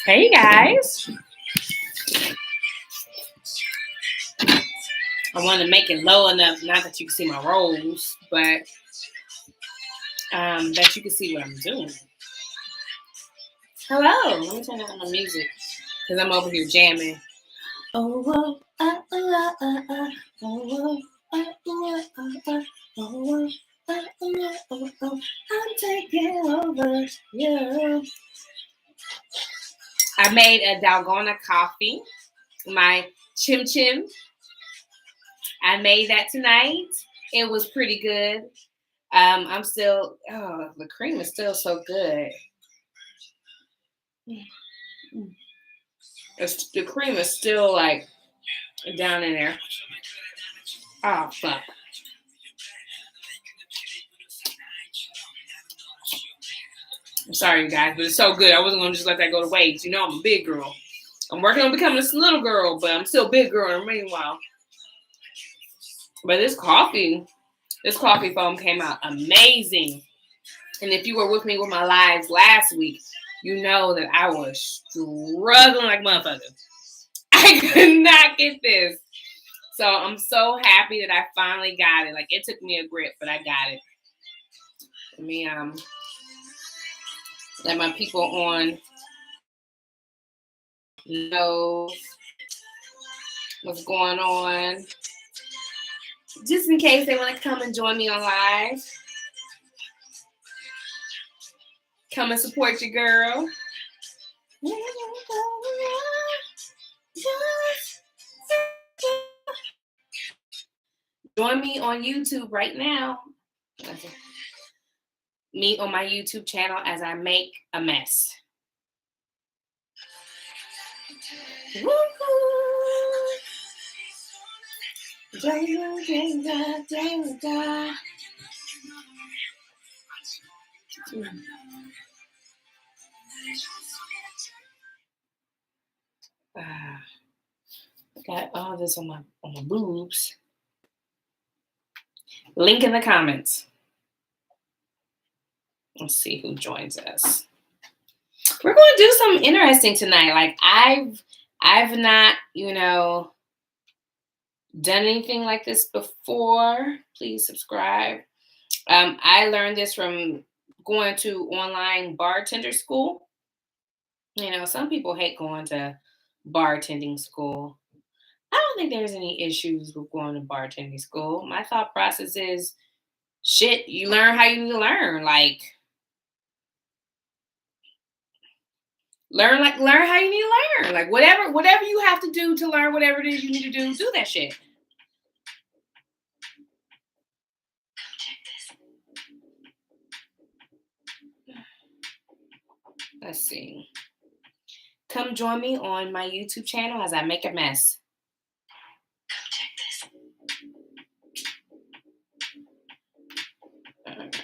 Hey guys, I want to make it low enough, not that you can see my rolls, but that you can see what I'm doing. Hello, let me turn on my music because I'm over here jamming. Oh, oh, oh, oh, oh, oh, oh, oh, oh, oh, oh, oh, I'm taking over you. I made a dalgona coffee, my chim chim. I made that tonight. It was pretty good. I'm still, the cream is still so good. The cream is still like down in there. Oh, fuck. I'm sorry, you guys, but it's so good. I wasn't going to just let that go to waste. You know, I'm a big girl. I'm working on becoming a little girl, but I'm still a big girl in the meanwhile. But this coffee foam came out amazing. And if you were with me with my lives last week, you know that I was struggling like motherfucker. I could not get this. So I'm so happy that I finally got it. Like, it took me a grip, but I got it. Let me let my people on know what's going on. Just in case they want to come and join me on live. Come and support your girl. Join me on YouTube right now. Me on my YouTube channel as I make a mess. Got all this on my boobs. Link in the comments. Let's see who joins us. We're going to do something interesting tonight. Like, I've not, done anything like this before. Please subscribe. I learned this from going to online bartender school. Some people hate going to bartending school. I don't think there's any issues with going to bartending school. My thought process is, shit, you learn how you need to learn. Like, learn how you need to learn. Like, whatever you have to do to learn whatever it is you need to do that shit. Let's see. Come join me on my YouTube channel as I make a mess. All right.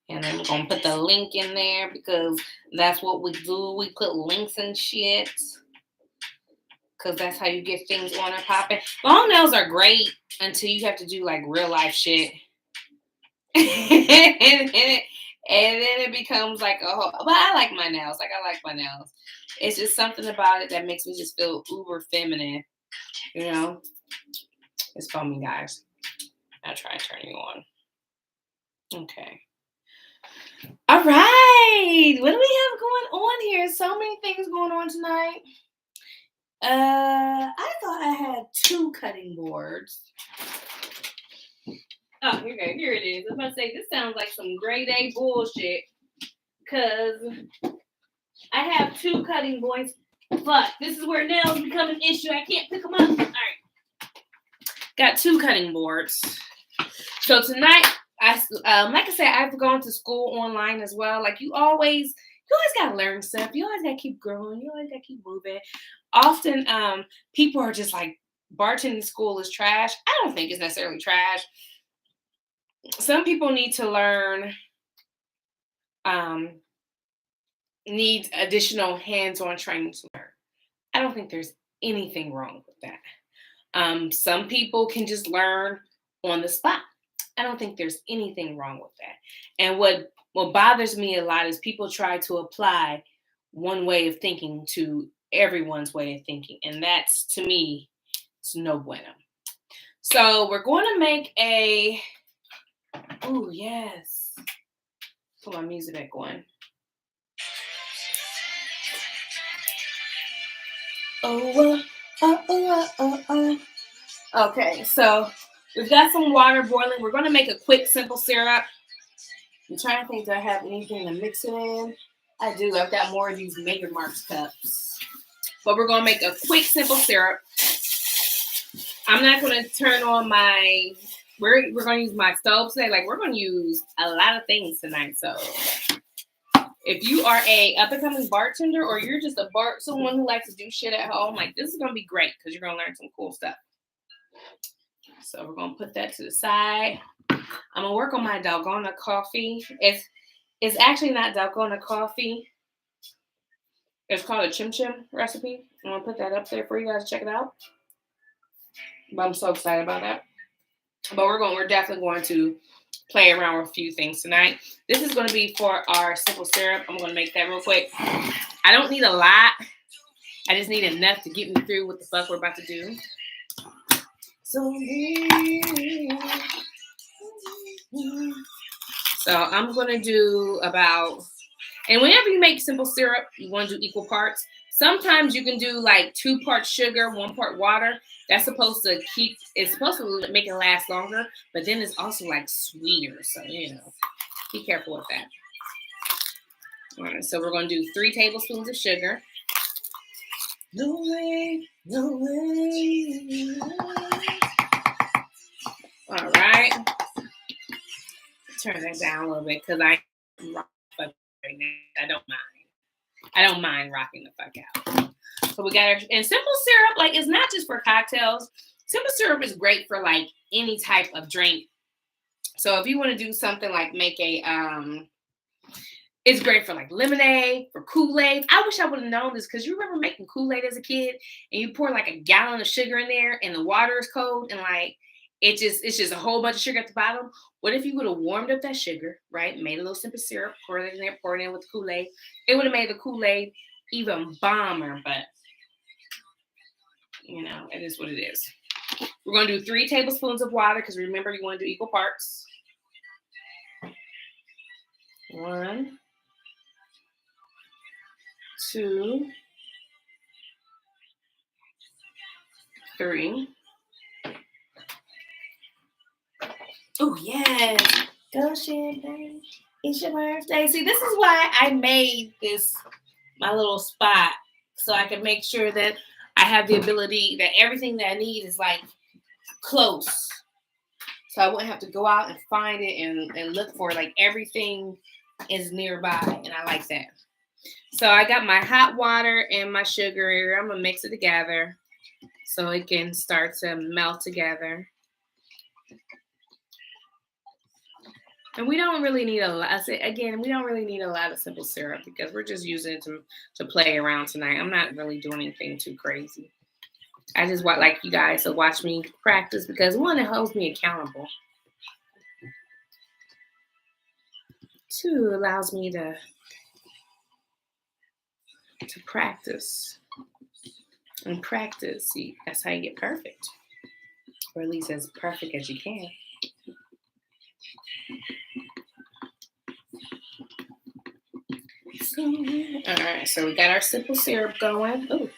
And then we're going to put the link in there because that's what we do. We put links and shit because that's how you get things on and popping. Long nails are great until you have to do like real life shit. and then it becomes like a whole, but I like my nails. It's just something about it that makes me just feel uber feminine. It's foaming, guys. I'll try and turn you on. Okay. All right. What do we have going on here? So many things going on tonight. I thought I had 2 cutting boards. Oh, okay, here it is. I was about to say, this sounds like some grade A bullshit. Because I have 2 cutting boards. Fuck, this is where nails become an issue. I can't pick them up. All right. Got 2 cutting boards. So tonight, like I said, I've gone to school online as well. Like, you always gotta learn stuff. You always gotta keep growing. You always gotta keep moving. Often, people are just like, bartending school is trash. I don't think it's necessarily trash. Some people need to learn, need additional hands-on training to learn. I don't think there's anything wrong with that. Some people can just learn on the spot. I don't think there's anything wrong with that. And what bothers me a lot is people try to apply one way of thinking to everyone's way of thinking. And that's, to me, it's no bueno. So we're going to make a, oh, yes. Put my music back on. Oh. Okay, so we've got some water boiling. We're going to make a quick, simple syrup. I'm trying to think, do I have anything to mix it in? I do. I've got more of these Major Marks cups. But we're going to make a quick, simple syrup. I'm not going to turn on my, we're going to use my stove today. Like, we're going to use a lot of things tonight. So if you are a up-and-coming bartender or you're just someone who likes to do shit at home, like, this is going to be great because you're going to learn some cool stuff. So we're going to put that to the side. I'm going to work on my dalgona coffee. It's actually not dalgona coffee. It's called a chim chim recipe. I'm going to put that up there for you guys to check it out. But I'm so excited about that. But we're definitely going to play around with a few things tonight. This is going to be for our simple syrup. I'm going to make that real quick. I don't need a lot. I just need enough to get me through what the fuck we're about to do. So I'm going to do about, and whenever you make simple syrup, you want to do equal parts. Sometimes you can do like 2 parts sugar, 1 part water. It's supposed to make it last longer, but then it's also like sweeter. So, be careful with that. All right, so we're going to do 3 tablespoons of sugar. No way. All right. Turn that down a little bit because I don't mind. I don't mind rocking the fuck out. So we got our, and simple syrup, like, it's not just for cocktails. Simple syrup is great for like any type of drink. So if you want to do something like make a, it's great for like lemonade, for Kool-Aid. I wish I would have known this because you remember making Kool-Aid as a kid and you pour like a gallon of sugar in there and the water is cold and like it's just a whole bunch of sugar at the bottom. What if you would have warmed up that sugar, right? Made a little simple syrup, poured it in there, poured it in with the Kool-Aid. It would have made the Kool-Aid even bomber, but it is what it is. We're going to do 3 tablespoons of water because remember you want to do equal parts. 1, 2, 3. Oh, yes. Go champagne. It's your birthday. See, this is why I made this my little spot so I can make sure that I have the ability that everything that I need is like close. So I wouldn't have to go out and find it and look for it. Like everything is nearby and I like that. So I got my hot water and my sugar here. I'm going to mix it together so it can start to melt together. And we don't really need a lot. Again, we don't really need a lot of simple syrup because we're just using it to play around tonight. I'm not really doing anything too crazy. I just want like you guys to watch me practice because 1, it holds me accountable. 2, allows me to practice. And practice, see, that's how you get perfect. Or at least as perfect as you can. All right, so we got our simple syrup going. Ooh.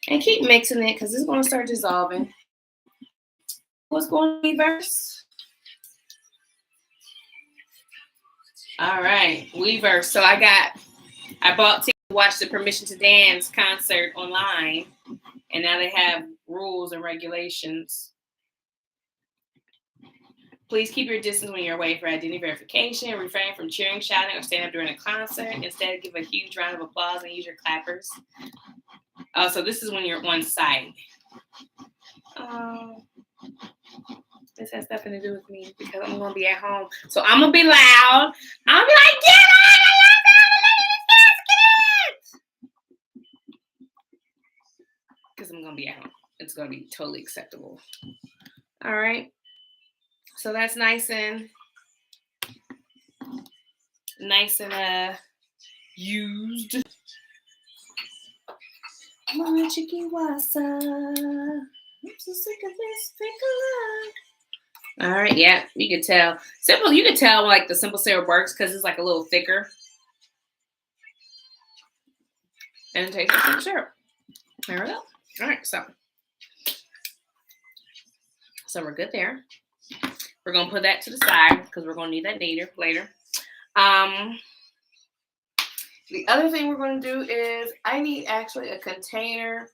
And keep mixing it because it's going to start dissolving. What's going to reverse? All right, Weverse. So I bought tickets to watch the Permission to Dance concert online, and now they have rules and regulations. Please keep your distance when you're away for identity verification. Refrain from cheering, shouting, or standing up during a concert. Instead, give a huge round of applause and use your clappers. Oh, so this is when you're one side. This has nothing to do with me because I'm going to be at home. So I'm going to be loud. I'm going to be like, get on! Because I'm going to be at home. It's going to be totally acceptable. All right. So that's nice and used. My chicken wasa. I'm so sick of this. Take a look. All right, yeah, you can tell. Simple, you can tell like the simple syrup works because it's like a little thicker. And it tastes like simple syrup. There we go. All right, so we're good there. We're gonna put that to the side because we're gonna need that later. The other thing we're gonna do is I need actually a container.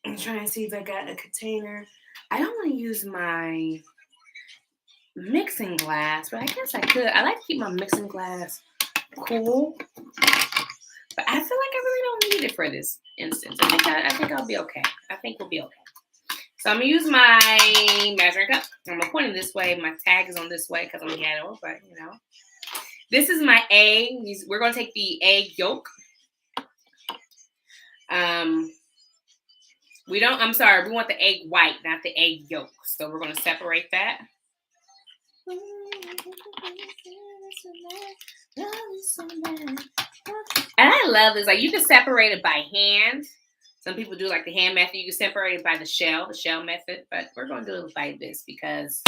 I'm trying to see if I got a container. I don't want to use my mixing glass, but I guess I could. I like to keep my mixing glass cool, but I feel like I really don't need it for this instance. I think I'll be okay. I think we'll be okay. So I'm gonna use my measuring cup. I'm gonna point it this way. My tag is on this way because I'm ghetto, but you know. This is my egg. We're gonna take the egg yolk. We want the egg white, not the egg yolk. So we're gonna separate that. And I love this. Like you can separate it by hand. Some people do like the hand method. You can separate it by the shell method. But we're gonna do it by this because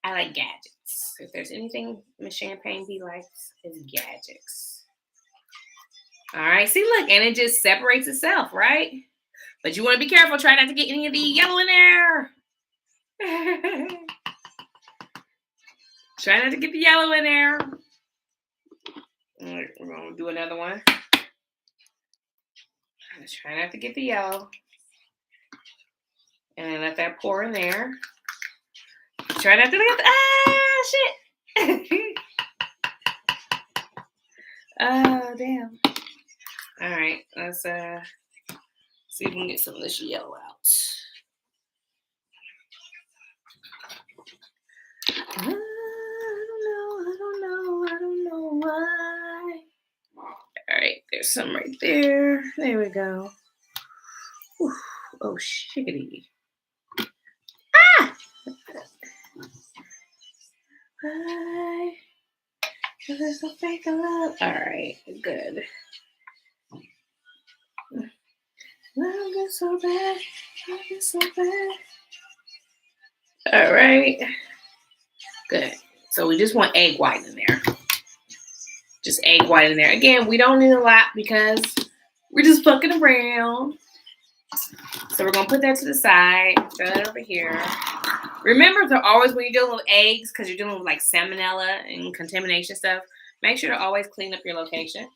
I like gadgets. If there's anything Miss Champagne B likes, it's gadgets. All right, see, look, and it just separates itself, right? But you want to be careful. Try not to get any of the yellow in there. Try not to get the yellow in there. All right, we're going to do another one. Try not to get the yellow. And let that pour in there. Try not to get the... shit. Oh, damn. All right, let's see if we can get some of this yellow out. I don't know why. All right, there's some right there. There we go. Whew. Oh, shiggity. Ah! Hi. This will take a lot. All right, good. I'll get so bad. All right. Good. So we just want egg white in there. Just egg white in there. Again, we don't need a lot because we're just fucking around. So we're going to put that to the side. Throw that over here. Remember to always, when you're dealing with eggs, because you're dealing with like salmonella and contamination stuff, make sure to always clean up your location.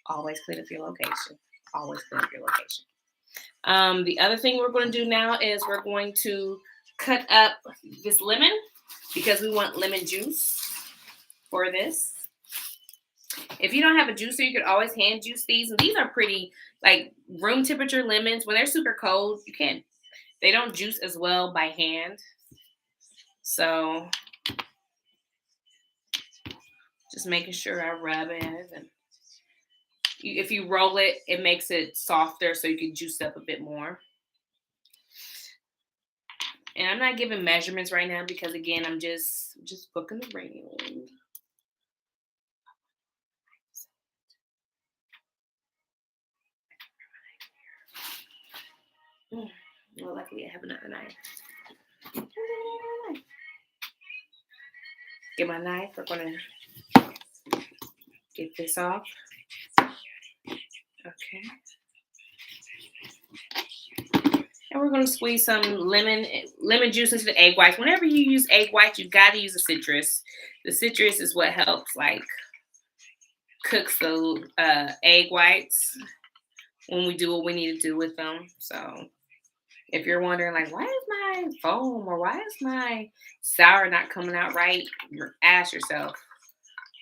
Always clean up your location. Always clean up your location. The other thing we're going to do now is we're going to cut up this lemon because we want lemon juice for this. If you don't have a juicer, you could always hand juice these. And these are pretty, like, room temperature lemons. When they're super cold, they don't juice as well by hand. So just making sure I rub it. And if you roll it, it makes it softer so you can juice up a bit more. And I'm not giving measurements right now because, again, I'm just booking the around. Well, luckily I have another knife. Get my knife. We're going to get this off. Okay. And we're going to squeeze some lemon juice into the egg whites. Whenever you use egg whites, you've got to use a citrus. The citrus is what helps, like, cooks the egg whites when we do what we need to do with them. So if you're wondering, like, why is my foam or why is my sour not coming out right, ask yourself,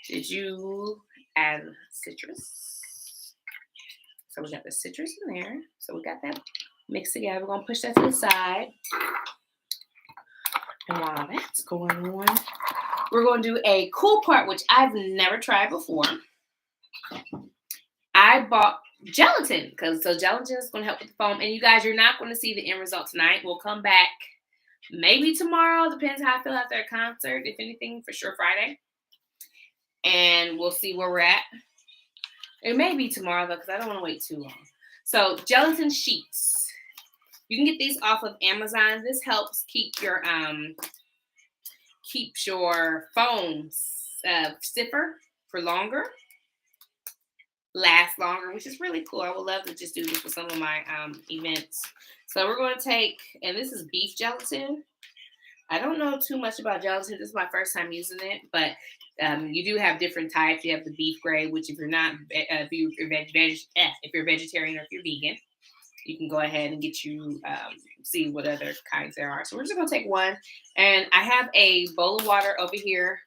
did you add citrus? So we got the citrus in there. So we got that mixed together. We're going to push that to the side. And while that's going on, we're going to do a cool part, which I've never tried before. I bought gelatin, because so gelatin is going to help with the foam. And you guys, you're not going to see the end result tonight. We'll come back maybe tomorrow. Depends how I feel after a concert. If anything, for sure Friday. And we'll see where we're at. It may be tomorrow though, because I don't want to wait too long. So gelatin sheets. You can get these off of Amazon. This helps keeps your foam stiffer for longer, last longer, which is really cool. I would love to just do this for some of my events. So we're going to take, and this is beef gelatin. I don't know too much about gelatin. This is my first time using it, but you do have different types. You have the beef grade, which if you're not, if you're vegetarian or if you're vegan, you can go ahead and get you, see what other kinds there are. So we're just going to take one. And I have a bowl of water over here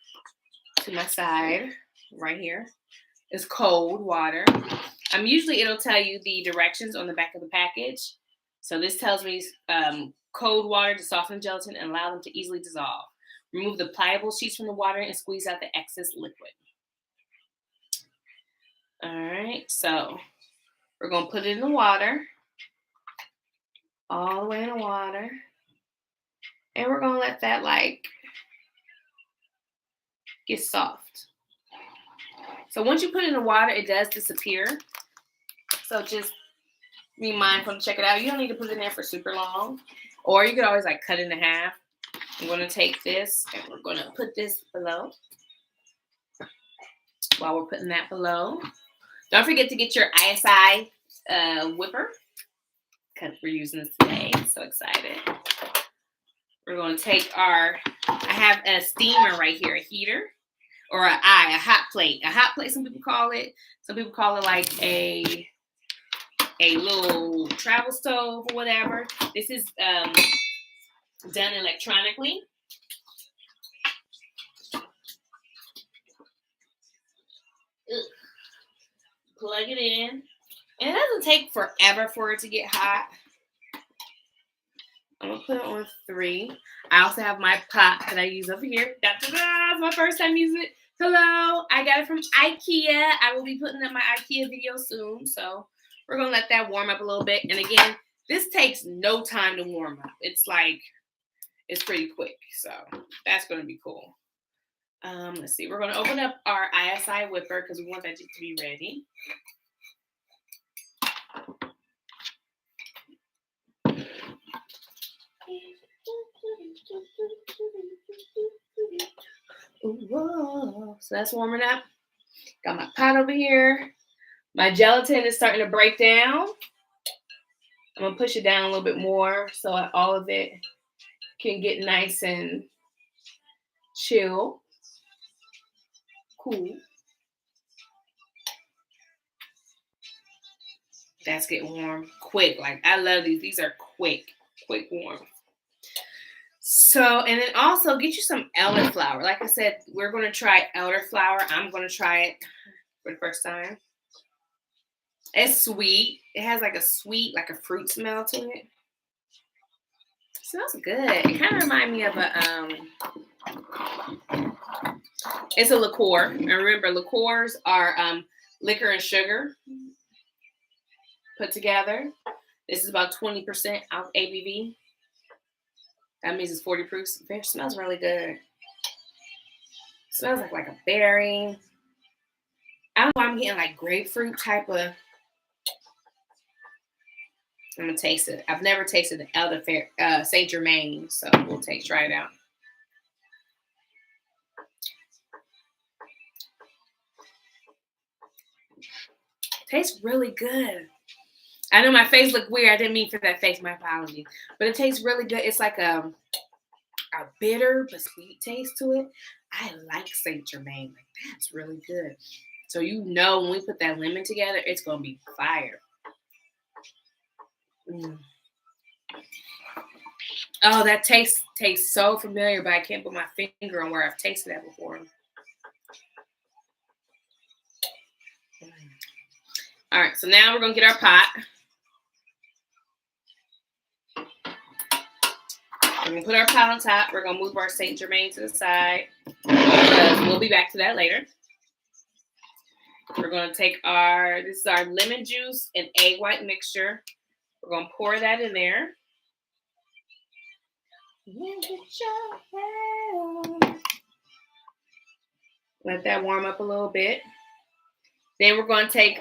to my side, right here. It's cold water. Usually it'll tell you the directions on the back of the package. So this tells me cold water to soften gelatin and allow them to easily dissolve. Remove the pliable sheets from the water and squeeze out the excess liquid. All right, so we're going to put it in the water. All the way in the water. And we're going to let that get soft. So once you put it in the water, it does disappear. So just be mindful to check it out. You don't need to put it in there for super long. Or you could always cut it in half. I'm going to take this and we're going to put this below. While we're putting that below. Don't forget to get your ISI whipper. Because we're using this today. I'm so excited. We're going to take I have a steamer right here, a heater. Or a hot plate. A hot plate, some people call it. Some people call it like a little travel stove or whatever. This is done electronically. Plug it in. And it doesn't take forever for it to get hot. I'm going to put it on 3. I also have my pot that I use over here. It's my first time using it. Hello. I got it from IKEA. I will be putting up my IKEA video soon. So we're going to let that warm up a little bit. And again, this takes no time to warm up. It's pretty quick. So that's going to be cool. Let's see. We're going to open up our ISI whipper because we want that to be ready. Whoa. So that's warming up. Got my pot over here. My gelatin is starting to break down. I'm going to push it down a little bit more so all of it can get nice and chill. Cool. That's getting warm quick. I love these. These are quick warm. So, and then also get you some elderflower. Like I said, we're going to try elderflower. I'm going to try it for the first time. It's sweet. It has a sweet, a fruit smell to it. It smells good. It kind of reminds me of it's a liqueur. And remember, liqueurs are liquor and sugar put together. This is about 20% ABV. That means it's 40 proof. It smells really good. It smells like a berry. I don't know why I'm getting grapefruit type of. I'm going to taste it. I've never tasted the elderflower, Saint Germain, so we'll try it out. Tastes really good. I know my face looked weird. I didn't mean for that face. My apologies. But it tastes really good. It's like a bitter but sweet taste to it. I like Saint Germain. That's really good. So when we put that lemon together, it's going to be fire. Oh, that tastes so familiar, but I can't put my finger on where I've tasted that before. All right, so now we're going to get our pot. We're going to put our pot on top. We're going to move our Saint Germain to the side. We'll be back to that later. We're going to take this is our lemon juice and egg white mixture. We're going to pour that in there. Let that warm up a little bit. Then we're going to take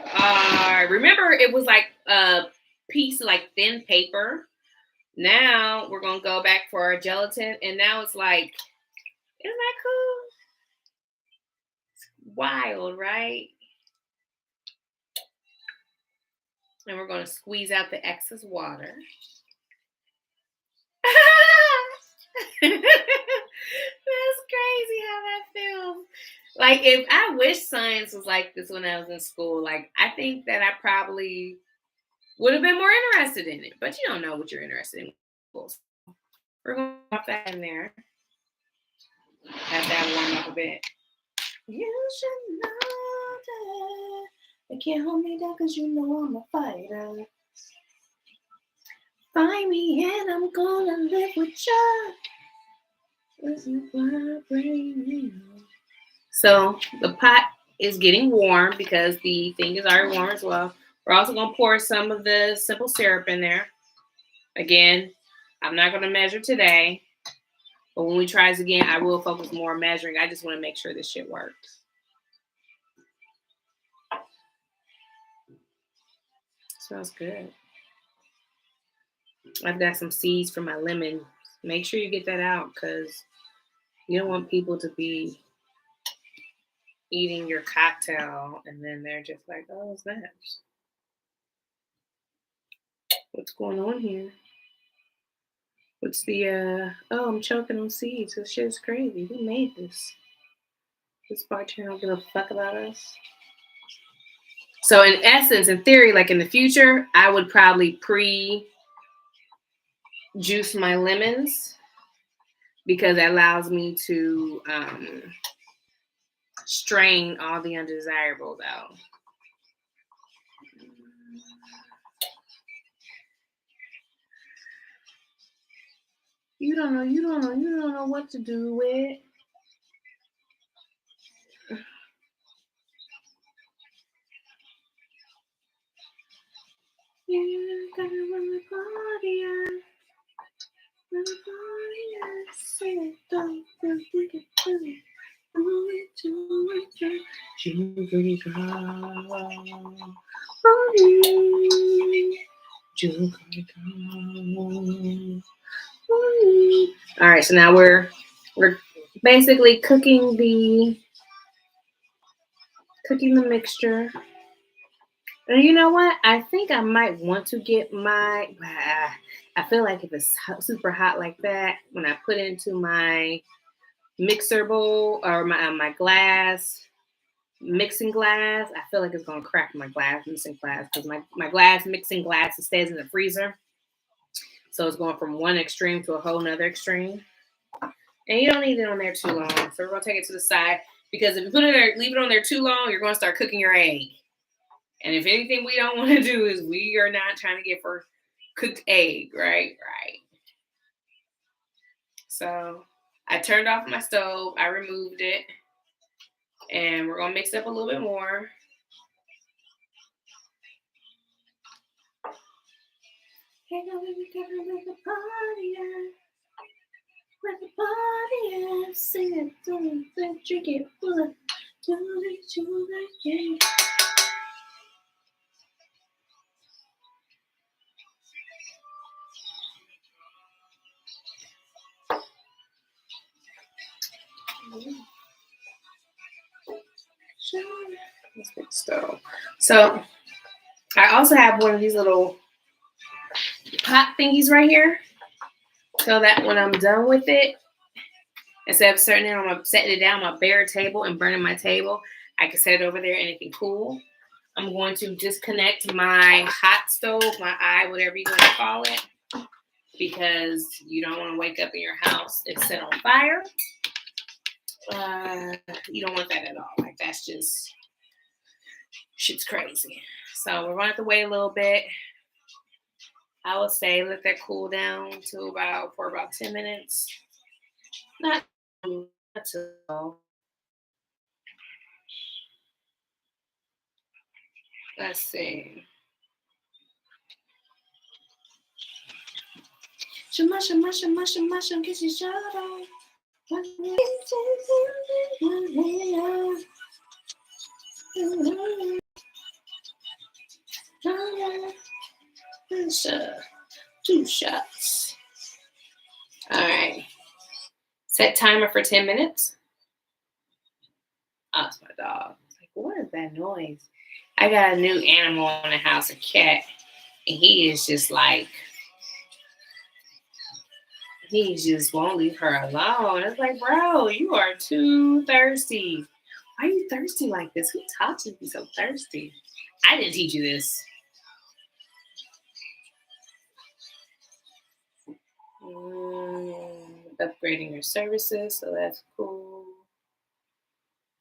remember it was like a piece of like thin paper. Now we're going to go back for our gelatin. And now it's like, isn't that cool? It's wild, right? And we're going to squeeze out the excess water. That's crazy how that feels. Like, if I wish science was like this when I was in school, like, I think that I probably would have been more interested in it. But you don't know what you're interested in. We're going to pop that in there. Have that warm up a bit. You should know that they can't hold me down because you know I'm a fighter. Find me and I'm gonna live with you. So the pot is getting warm because the thing is already warm as well. We're also gonna pour some of the simple syrup in there. Again, I'm not gonna measure today, but when we try this again, I will focus more on measuring. I just want to make sure this shit works. Smells good. I've got some seeds for my lemon. Make sure you get that out because you don't want people to be eating your cocktail and then they're just like, oh, snaps. What's going on here? What's the, oh, I'm choking on seeds. This shit's crazy. Who made this? This bartender don't give a fuck about us. So in essence, in theory, like in the future, I would probably juice my lemons because that allows me to strain all the undesirables out. You don't know what to do with. You gotta run the party out. Run the party out. Say it, don't think it through. Do it. All right, so now we're basically cooking the mixture. And you know what? I think I might want to get I feel like if it's super hot like that, when I put it into my mixer bowl or my glass, mixing glass, I feel like it's going to crack my glass mixing glass because my glass mixing glass stays in the freezer. So it's going from one extreme to a whole nother extreme. And you don't need it on there too long. So we're going to take it to the side because if you put it there, leave it on there too long, you're going to start cooking your egg. And if anything we don't want to do is we are not trying to get for cooked egg, right? Right. So I turned off my stove. I removed it. And we're going to mix it up a little bit more. Hey, now we gotta let the party out. Let the party out. Sing it, do it, drink it, pull it, do it, yeah. Let's get the stove. So I also have one of these little pot thingies right here. So that when I'm done with it, instead of setting it down on my bare table and burning my table, I can set it over there and it can cool. I'm going to disconnect my hot stove, my eye, whatever you want to call it, because you don't want to wake up in your house and set on fire. You don't want that at all. Like that's just shit's crazy. So we're going to have to wait a little bit. I would say let that cool down for about 10 minutes. Not too long. Let's see. Mushroom, kiss your shoulder. Two shots. All right. Set timer for 10 minutes. Oh, it's my dog. Like, what is that noise? I got a new animal in the house, a cat, and he is just like, he just won't leave her alone. It's like, bro, you are too thirsty. Why are you thirsty like this? Who taught you to be so thirsty? I didn't teach you this. Upgrading your services, so that's cool.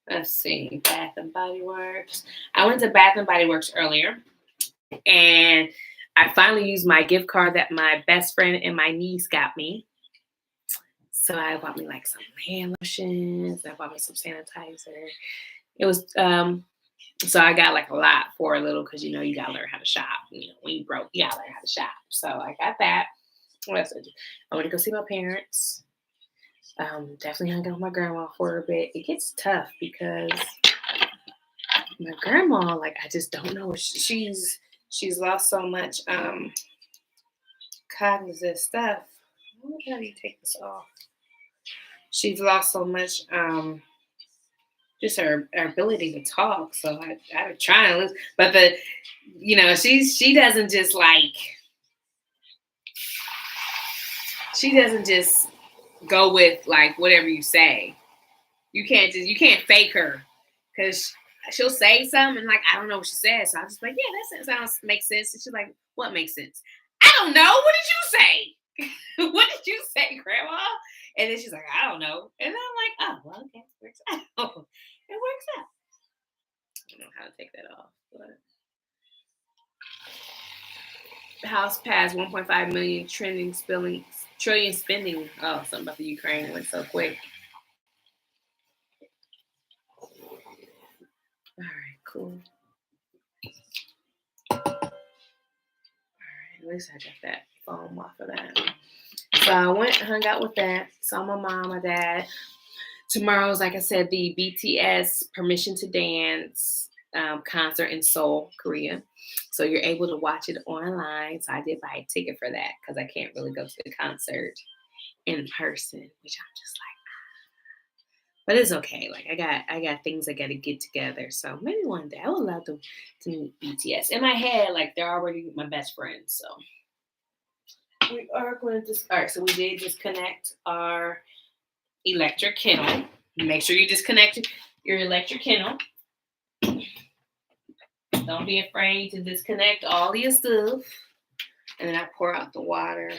Let's see, Bath and Body Works. I went to Bath and Body Works earlier, and I finally used my gift card that my best friend and my niece got me. So I bought me like some hand lotions. I bought me some sanitizer. It was so I got like a lot for a little because you know you gotta learn how to shop. You know, when you broke, you gotta learn how to shop. So I got that. What else did I do? I went to go see my parents. Definitely hung out with my grandma for a bit. It gets tough because my grandma, like, I just don't know. She's lost so much cognitive stuff. How do you take this off? She's lost so much just her ability to talk. So I try and listen, but she doesn't just like. She doesn't just go with like whatever you say. You can't fake her because she'll say something and like I don't know what she said. So I'm just like, yeah, that sounds makes sense. And she's like, what makes sense? I don't know. What did you say? What did you say, Grandma? And then she's like, I don't know. And I'm like, oh, well, okay, it works out. It works out. I don't know how to take that off, but the house passed 1.5 million trillion spending. Oh, something about the Ukraine went so quick. All right, cool. All right, at least I got that foam off of that. So I went and hung out with that. Saw my mom, my dad. Tomorrow's, like I said, the BTS Permission to Dance concert in Seoul, Korea. So you're able to watch it online. So I did buy a ticket for that because I can't really go to the concert in person, which I'm just like, but it's okay. Like I got things I got to get together. So maybe one day I would love to meet BTS. In my head, like they're already my best friends. So we are going to all right. So we did disconnect our electric kettle. Make sure you disconnect your electric kettle. Don't be afraid to disconnect all your stuff. And then I pour out the water.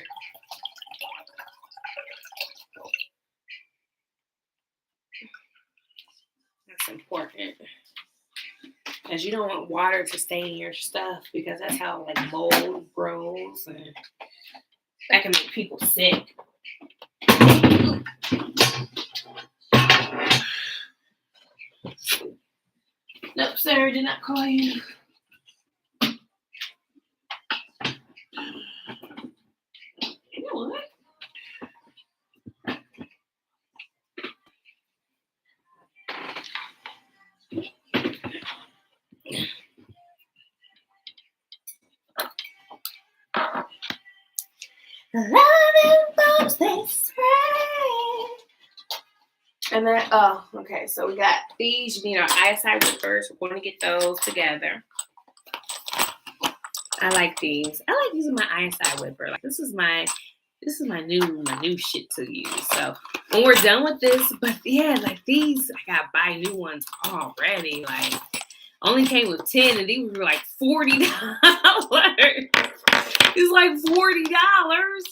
That's important. Because you don't want water to stay in your stuff because that's how like mold grows and that can make people sick. Nope, sir, did not call you. You know what? Loving bombs they spray. And then, oh, okay. So we got these. You need our ISI rippers. We're going to get those together. I like these. I like using my ISI whipper. Like this is my new shit to use. So when we're done with this, but yeah, like these, I gotta buy new ones already. Like only came with 10, and these were like $40. It's like $40.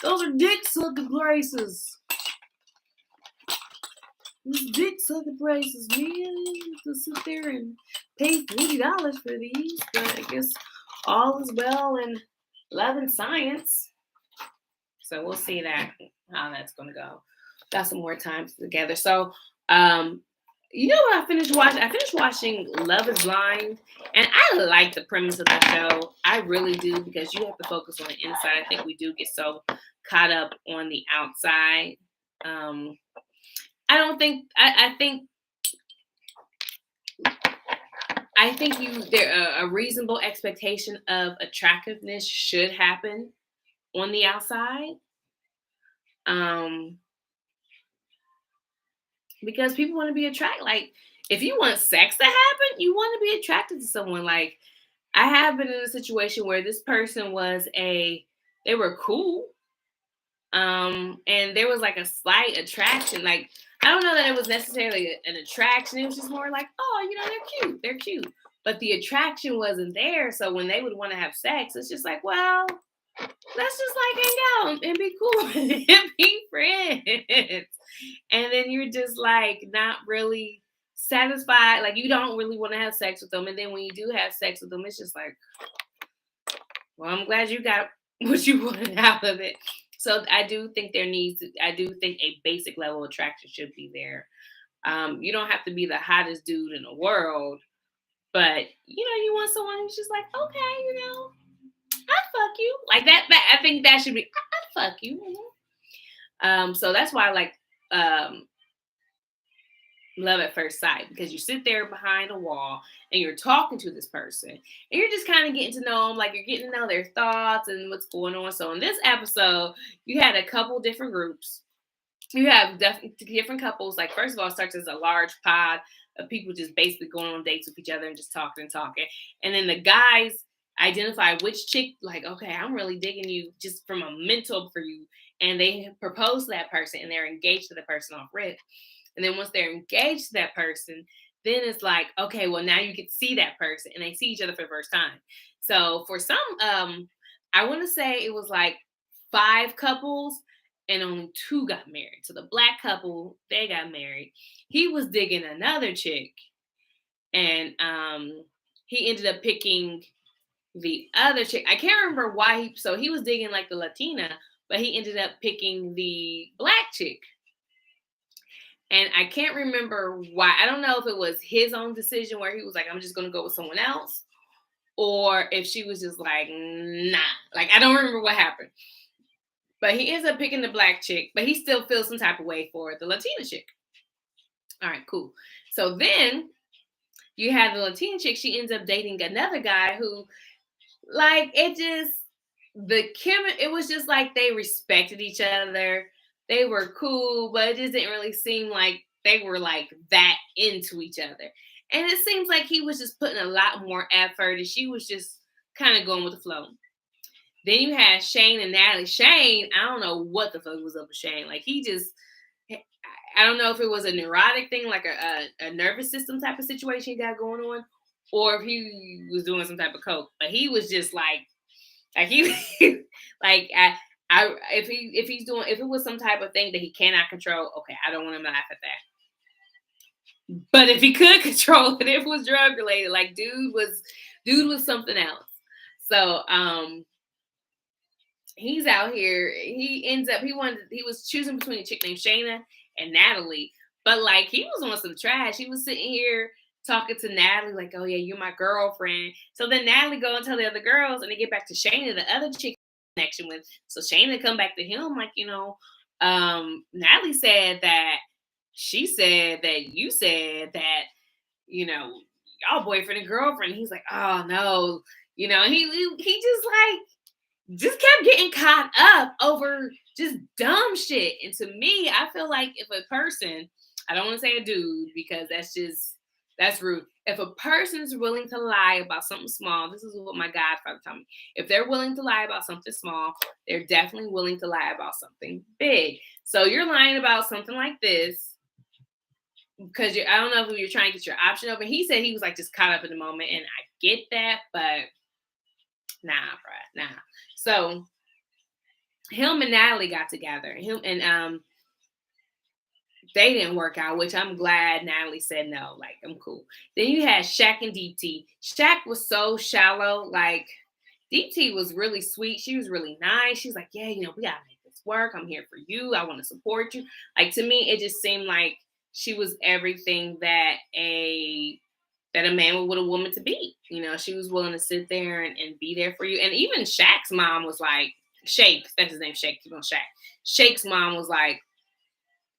Those are dick sucking prices. These dick sucking prices, man. To sit there and pay $40 for these, but I guess all is well in love and science. So we'll see how that's gonna go. Got some more time together. So You know what I finished watching? I finished watching Love is Blind, and I like the premise of that show. I really do, because you have to focus on the inside. I think we do get so caught up on the outside. Um, I don't think. I think a reasonable expectation of attractiveness should happen on the outside. Um, because people want to be attracted. Like, if you want sex to happen, you want to be attracted to someone. Like, I have been in a situation where this person they were cool. And there was like a slight attraction. Like, I don't know that it was necessarily an attraction. It was just more like, oh, they're cute. But the attraction wasn't there. So when they would want to have sex, it's just like, well, let's just like hang out and be cool and be friends. And then you're just like not really satisfied. Like, you don't really want to have sex with them. And then when you do have sex with them, it's just like, well, I'm glad you got what you wanted out of it. So I do think a basic level of attraction should be there. You don't have to be the hottest dude in the world, but you want someone who's just like, okay, I'd fuck you. Like that I think that should be, I'd fuck you. So that's why I like Love at First Sight, because you sit there behind a wall and you're talking to this person and you're just kind of getting to know them, like you're getting to know their thoughts and what's going on. So in this episode, you had a couple different groups. You have different couples. Like, first of all, it starts as a large pod of people just basically going on dates with each other and just talking. And then the guys identify which chick, like, okay, I'm really digging you just from a mental for you. And they propose to that person and they're engaged to the person off rip. And then once they're engaged to that person, then it's like, okay, well, now you get to see that person and they see each other for the first time. So for some, I want to say it was like 5 couples and only 2 got married. So the black couple, they got married. He was digging another chick and he ended up picking the other chick. I can't remember why he was digging like the Latina, but he ended up picking the black chick. And I can't remember why. I don't know if it was his own decision where he was like, I'm just going to go with someone else. Or if she was just like, nah. Like, I don't remember what happened. But he ends up picking the black chick. But he still feels some type of way for the Latina chick. All right, cool. So then you have the Latina chick. She ends up dating another guy who, like, it was just like they respected each other. They were cool, but it just didn't really seem like they were like that into each other. And it seems like he was just putting a lot more effort and she was just kind of going with the flow. Then you had Shane and Natalie. Shane, I don't know what the fuck was up with Shane. Like, I don't know if it was a neurotic thing, like a nervous system type of situation he got going on, or if he was doing some type of coke. But he was just like he like if it was some type of thing that he cannot control, okay, I don't want to laugh at that. But if he could control it, it was drug related. Like, dude was something else. So he's out here. He was choosing between a chick named Shayna and Natalie. But like, he was on some trash. He was sitting here talking to Natalie like, oh yeah, you're my girlfriend. So then Natalie go and tell the other girls, and they get back to Shayna, the other chick connection with. So Shayna come back to him like, Natalie said that she said that you said that, y'all boyfriend and girlfriend. He's like, oh no, he just kept getting caught up over just dumb shit. And to me, I feel like if a person, I don't want to say a dude because that's rude. If a person's willing to lie about something small, this is what my godfather told me. If they're willing to lie about something small, they're definitely willing to lie about something big. So you're lying about something like this because I don't know if you're trying to get your option open. He said he was like just caught up in the moment, and I get that, but nah, bro, nah. So him and Natalie got together. They didn't work out, which I'm glad Natalie said no. Like, I'm cool. Then you had Shaq and Deep T. Shaq was so shallow. Like, Deep T was really sweet. She was really nice. She was like, yeah, we got to make this work. I'm here for you. I want to support you. Like, to me, it just seemed like she was everything that a man would want a woman to be. You know, she was willing to sit there and be there for you. And even Shaq's mom was like, Shake, that's his name, Shake. Keep on Shaq. Shake's mom was like,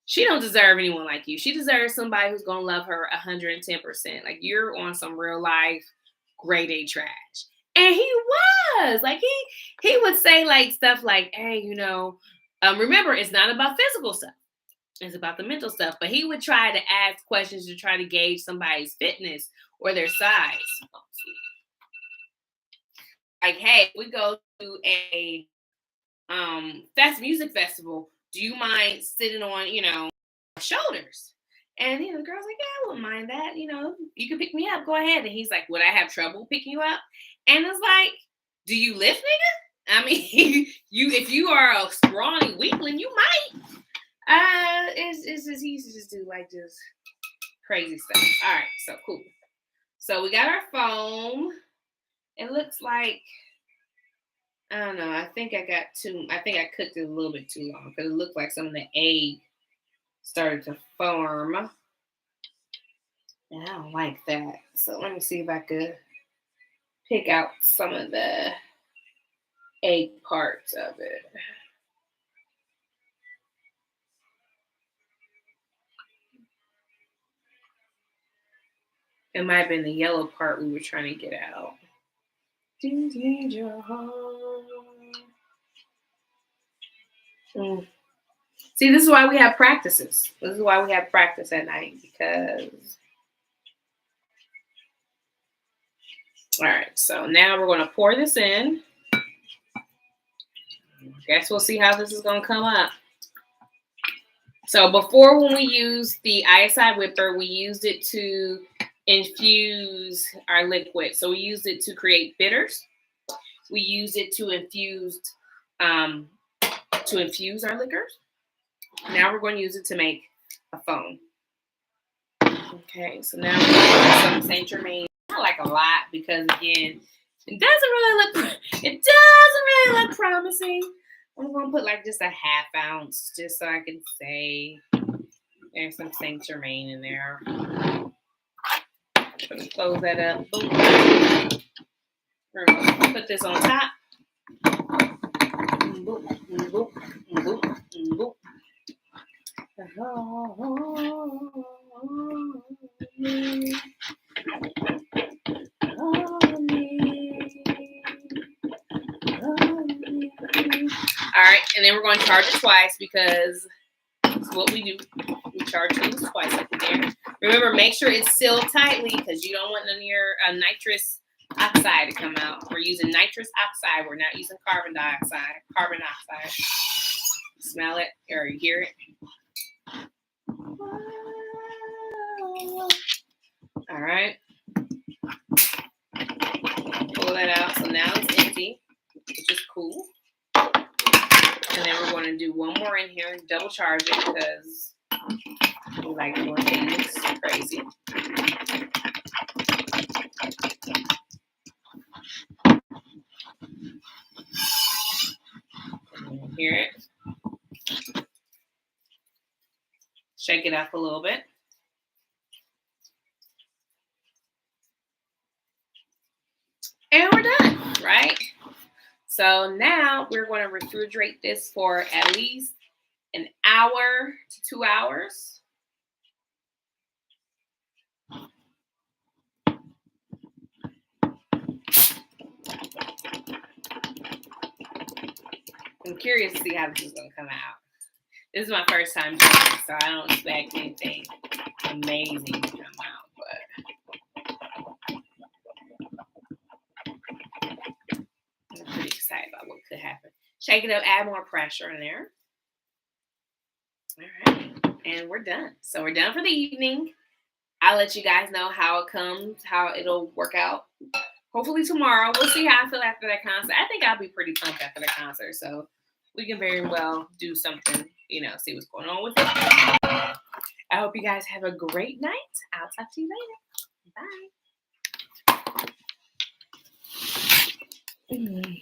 she don't deserve anyone like you. She deserves somebody who's gonna love her 110%. Like, you're on some real life grade A trash. And he was like, he would say like stuff like, hey, you know, remember, it's not about physical stuff. It's about the mental stuff. But he would try to ask questions to try to gauge somebody's fitness or their size. Like, hey, we go to a music festival. Do you mind sitting on, you know, shoulders? And you know, the girl's like, yeah, I wouldn't mind that. You know, you can pick me up. Go ahead. And he's like, would I have trouble picking you up? And it's like, do you lift, nigga? I mean, if you are a scrawny weakling, you might. It's just, he used to just do like this crazy stuff. All right, so cool. So we got our foam. It looks like, I don't know. I think I cooked it a little bit too long because it looked like some of the egg started to form. And I don't like that. So let me see if I could pick out some of the egg parts of it. It might have been the yellow part we were trying to get out. See, this is why we have practices. This is why we have practice at night, because. All right, so now we're going to pour this in. Guess we'll see how this is going to come up. So before, when we used the ISI whipper, we used it to infuse our liquid. So we used it to create bitters. We used it to infuse our liquors. Now we're going to use it to make a foam. Okay, so now we're going to some Saint Germain. Not like a lot, because again, it doesn't really look promising. I'm gonna put like just a half ounce, just so I can say there's some Saint Germain in there. So we close that up. Boom. We're gonna put this on top. Boom, boom, boom, boom. All right, and then we're going to charge it twice, because that's what we do. We charge things twice up there. Remember, make sure it's sealed tightly, because you don't want none of your nitrous oxide to come out. We're using nitrous oxide. We're not using carbon dioxide. Carbon oxide. Smell it or you hear it. All right. Pull that out. So now it's empty, which is cool. And then we're going to do one more in here, double charge it, because we like doing things crazy. And you hear it. Shake it up a little bit. And we're done, right? So now we're going to refrigerate this for at least an hour to 2 hours. I'm curious to see how this is going to come out. This is my first time doing it, so I don't expect anything amazing to come out, but I'm pretty excited about what could happen. Shake it up, add more pressure in there. All right, and we're done. So we're done for the evening. I'll let you guys know how it comes, how it'll work out. Hopefully tomorrow. We'll see how I feel after that concert. I think I'll be pretty pumped after the concert, so we can very well do something, you know, see what's going on with it. I hope you guys have a great night. I'll talk to you later. Bye.